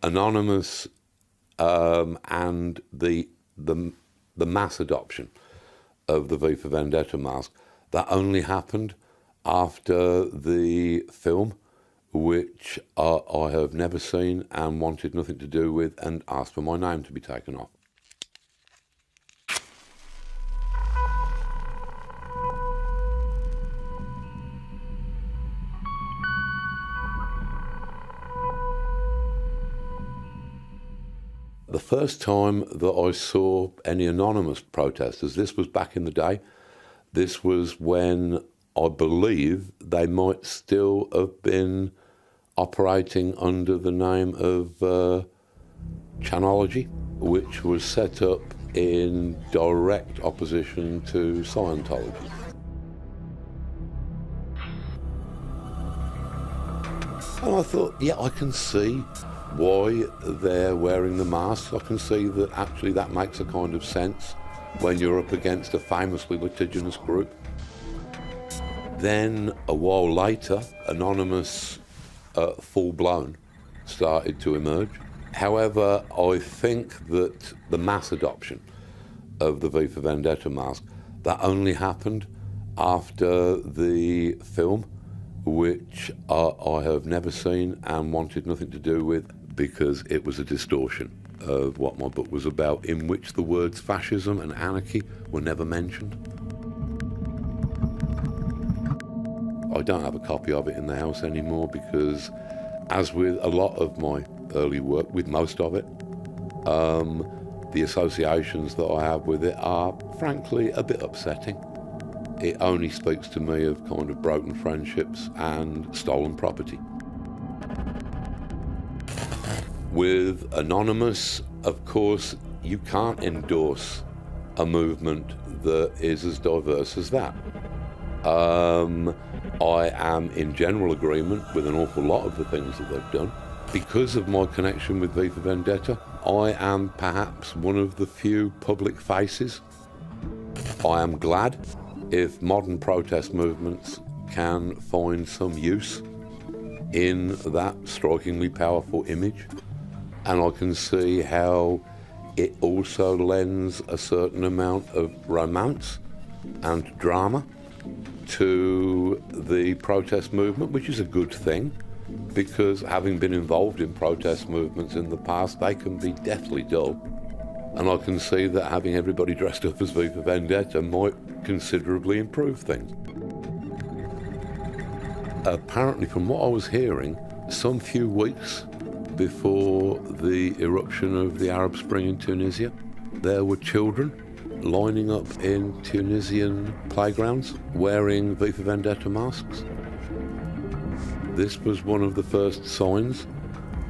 Anonymous and the mass adoption of the V for Vendetta mask, that only happened after the film, which I have never seen and wanted nothing to do with, and asked for my name to be taken off. The first time that I saw any anonymous protesters, this was back in the day. This was when I believe they might still have been operating under the name of Chanology, which was set up in direct opposition to Scientology. And I thought, yeah, I can see why they're wearing the masks. I can see that actually that makes a kind of sense when you're up against a famously litigious group. Then a while later, Anonymous full-blown started to emerge. However, I think that the mass adoption of the V for Vendetta mask, that only happened after the film, which I have never seen and wanted nothing to do with, because it was a distortion of what my book was about, in which the words fascism and anarchy were never mentioned. I don't have a copy of it in the house anymore because, as with a lot of my early work, with most of it, the associations that I have with it are frankly a bit upsetting. It only speaks to me of kind of broken friendships and stolen property. With Anonymous, of course, you can't endorse a movement that is as diverse as that. I am in general agreement with an awful lot of the things that they've done. Because of my connection with V for Vendetta, I am perhaps one of the few public faces. I am glad if modern protest movements can find some use in that strikingly powerful image. And I can see how it also lends a certain amount of romance and drama to the protest movement, which is a good thing, because having been involved in protest movements in the past, they can be deathly dull. And I can see that having everybody dressed up as V for Vendetta might considerably improve things. Apparently, from what I was hearing, some few weeks before the eruption of the Arab Spring in Tunisia, there were children lining up in Tunisian playgrounds wearing V for Vendetta masks. This was one of the first signs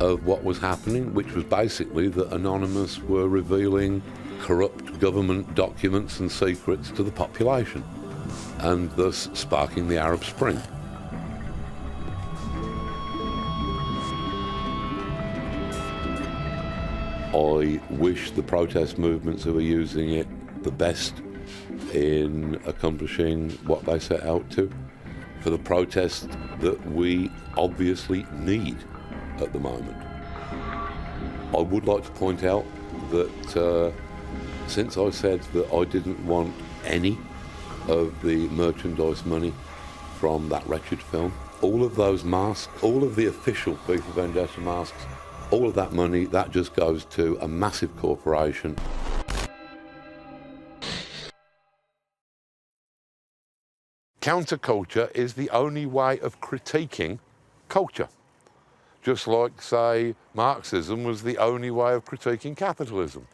of what was happening, which was basically that Anonymous were revealing corrupt government documents and secrets to the population, and thus sparking the Arab Spring. I wish the protest movements who are using it the best in accomplishing what they set out to, for the protest that we obviously need at the moment. I would like to point out that since I said that I didn't want any of the merchandise money from that wretched film, all of those masks, all of the official V for Vendetta masks, all of that money, that just goes to a massive corporation. Counterculture is the only way of critiquing culture. Just like, say, Marxism was the only way of critiquing capitalism.